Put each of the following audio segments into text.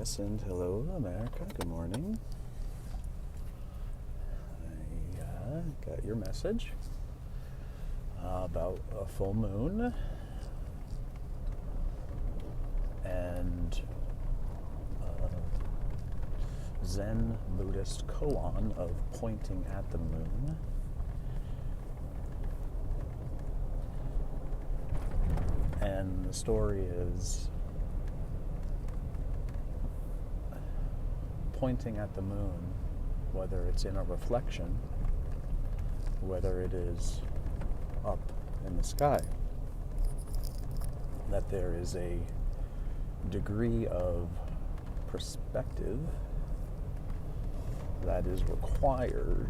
Innocent. Hello, America. Good morning. I got your message about a full moon and Zen Buddhist koan of pointing at the moon. And the story is pointing at the moon, whether it's in a reflection, whether it is up in the sky, that there is a degree of perspective that is required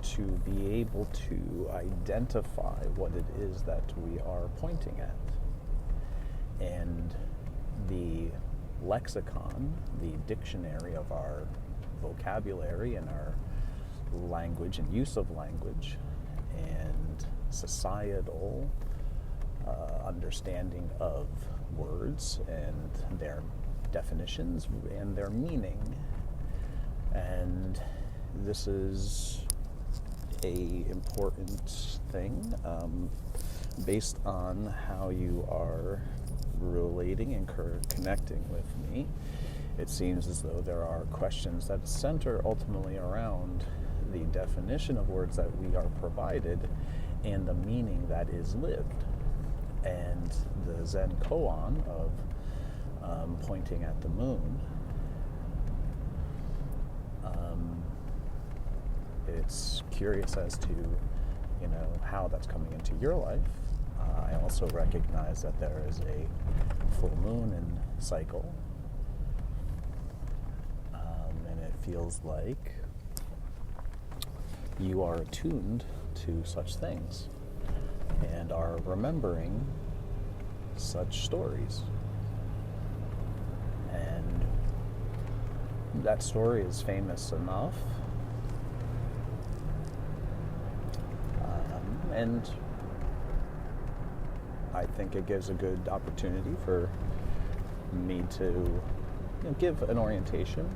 to be able to identify what it is that we are pointing at. And the lexicon, the dictionary of our vocabulary and our language and use of language and societal understanding of words and their definitions and their meaning. And this is a important thing based on how you are relating and connecting with me. It seems as though there are questions that center ultimately around the definition of words that we are provided and the meaning that is lived. And the Zen koan of pointing at the moon, it's curious as to, how that's coming into your life. I also recognize that there is a full moon in cycle, and it feels like you are attuned to such things and are remembering such stories. And that story is famous enough, and I think it gives a good opportunity for me to give an orientation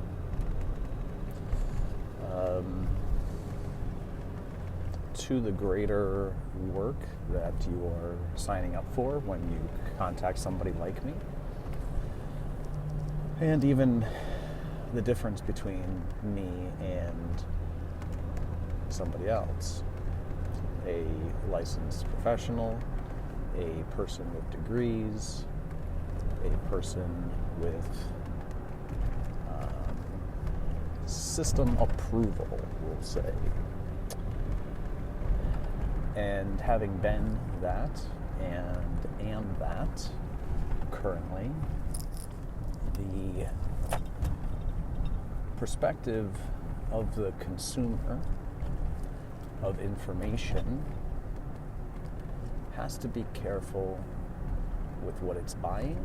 to the greater work that you are signing up for when you contact somebody like me, and even the difference between me and somebody else, a licensed professional, a person with degrees, a person with system approval, we'll say. And having been that and am that currently, the perspective of the consumer of information has to be careful with what it's buying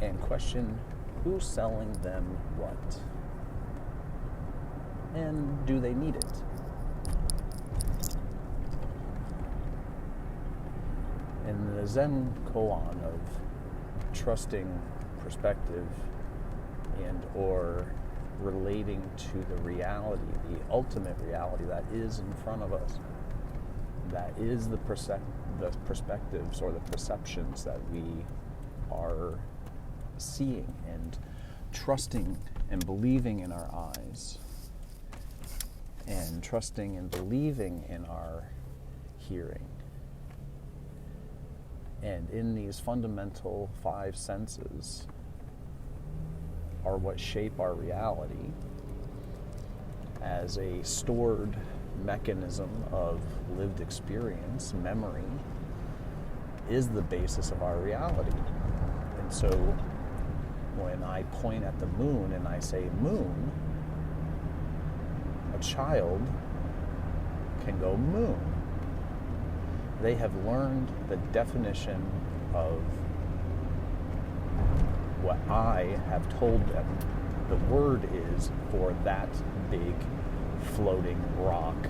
and question who's selling them what, and do they need it. In the Zen koan of trusting perspective and or relating to the reality, the ultimate reality that is in front of us, that is the perspectives or the perceptions that we are seeing and trusting and believing in our eyes, and trusting and believing in our hearing. And in these fundamental 5 senses are what shape our reality as a stored mechanism of lived experience. Memory is the basis of our reality. And so when I point at the moon and I say moon, a child can go moon. They have learned the definition of what I have told them the word is for that big floating rock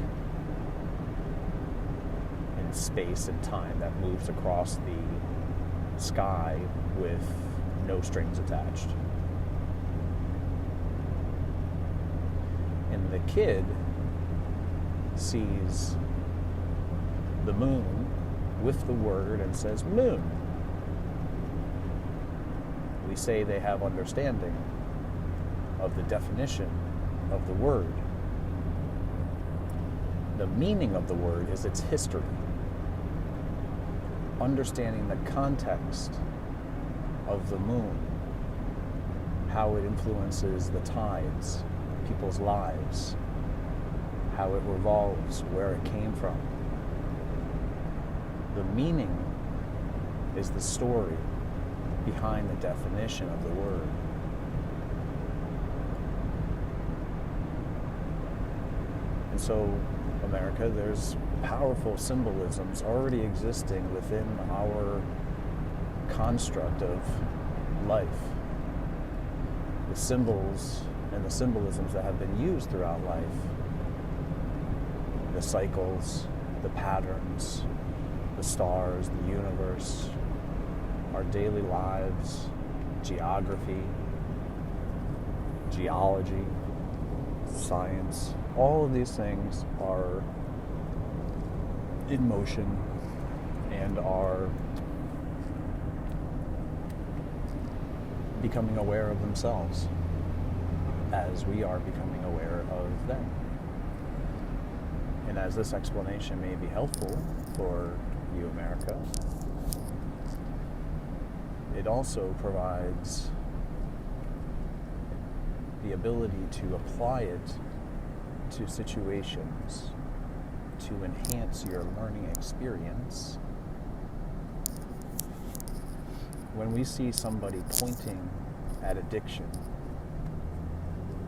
in space and time that moves across the sky with no strings attached. And the kid sees the moon with the word and says, moon. We say they have understanding of the definition of the word. The meaning of the word is its history. Understanding the context of the moon, how it influences the tides, people's lives, how it revolves, where it came from. The meaning is the story behind the definition of the word. And so, America, there's powerful symbolisms already existing within our construct of life. The symbols and the symbolisms that have been used throughout life. The cycles, the patterns, the stars, the universe, our daily lives, geography, geology, science. All of these things are in motion and are becoming aware of themselves as we are becoming aware of them. And as this explanation may be helpful for you, America, it also provides the ability to apply it to situations to enhance your learning experience. When we see somebody pointing at addiction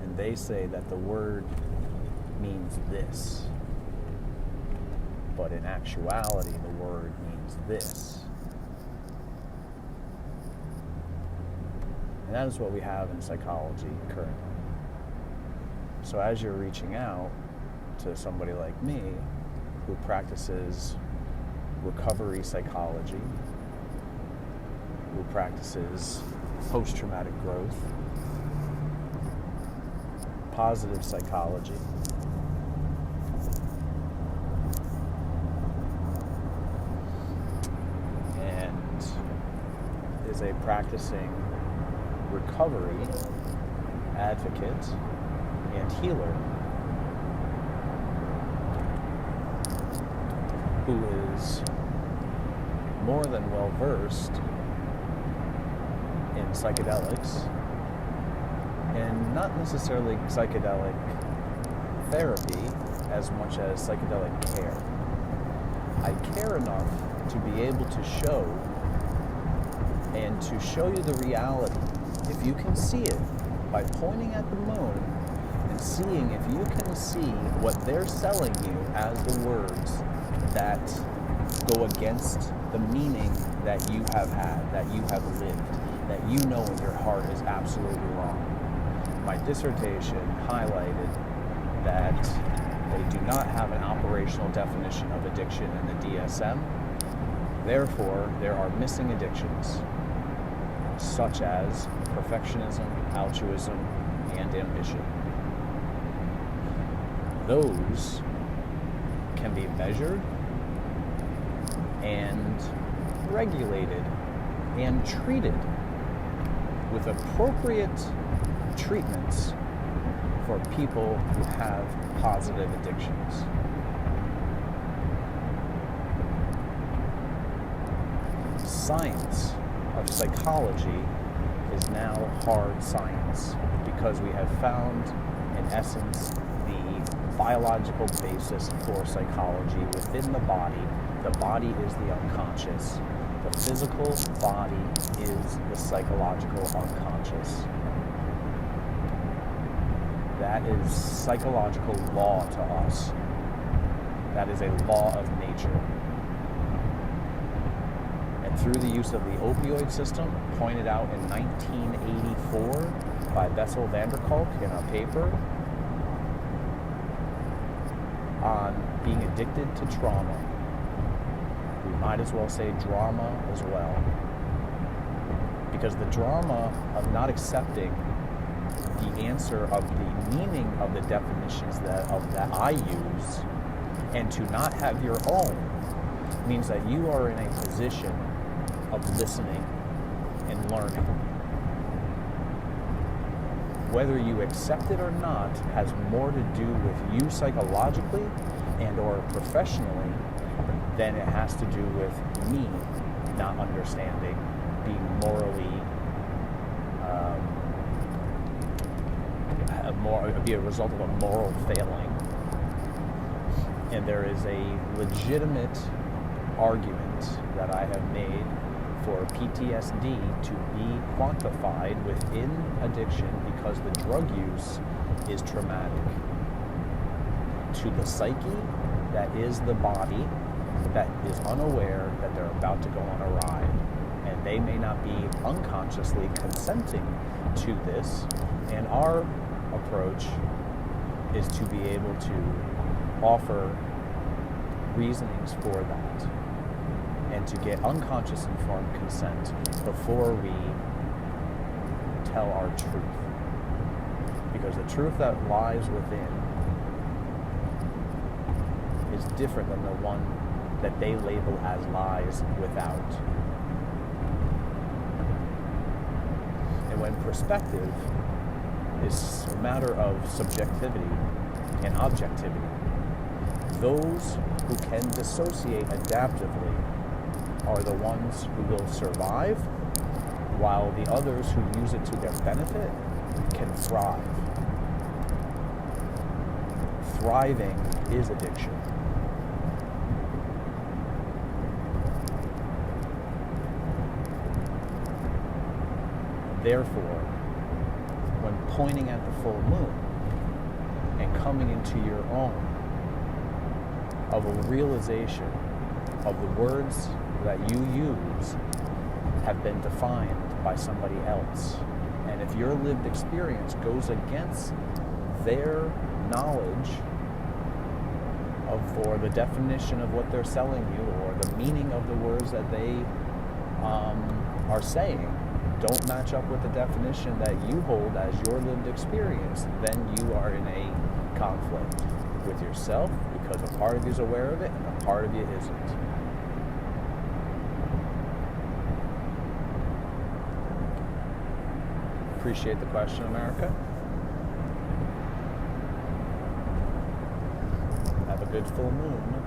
and they say that the word means this, but in actuality the word means this. And that is what we have in psychology currently. So as you're reaching out to somebody like me who practices recovery psychology, who practices post-traumatic growth, positive psychology, and is a practicing recovery advocate and healer who is more than well versed in psychedelics, and not necessarily psychedelic therapy as much as psychedelic care. I care enough to be able to show you the reality. If you can see it by pointing at the moon and seeing if you can see what they're selling you as the words that go against the meaning that you have had, that you have lived, that you know in your heart is absolutely wrong. My dissertation highlighted that they do not have an operational definition of addiction in the DSM. Therefore, there are missing addictions, such as perfectionism, altruism, and ambition. Those can be measured and regulated and treated with appropriate treatments for people who have positive addictions. Science of psychology is now hard science because we have found, in essence, the biological basis for psychology within the body. The body is the unconscious. The physical body is the psychological unconscious. That is psychological law to us. That is a law of nature. And through the use of the opioid system, pointed out in 1984 by Bessel van der Kolk in a paper on being addicted to trauma. We might as well say drama as well, Because the drama of not accepting the answer of the meaning of the definitions that I use, and to not have your own, means that you are in a position of listening and learning. Whether you accept it or not has more to do with you psychologically and or professionally than it has to do with me not understanding, being morally be a result of a moral failing. And there is a legitimate argument that I have made for PTSD to be quantified within addiction because the drug use is traumatic to the psyche that is the body that is unaware that they're about to go on a ride, and they may not be unconsciously consenting to this. And our approach is to be able to offer reasonings for that and to get unconscious informed consent before we tell our truth. Because the truth that lies within is different than the one that they label as lies without. And when perspective is a matter of subjectivity and objectivity, those who can dissociate adaptively are the ones who will survive, while the others who use it to their benefit can thrive. Thriving is addiction. Therefore, when pointing at the full moon and coming into your own of a realization of the words that you use have been defined by somebody else, and if your lived experience goes against their knowledge of, or the definition of what they're selling you, or the meaning of the words that they are saying, don't match up with the definition that you hold as your lived experience, then you are in a conflict with yourself, because a part of you is aware of it and a part of you isn't. Appreciate the question, America. Have a good full moon.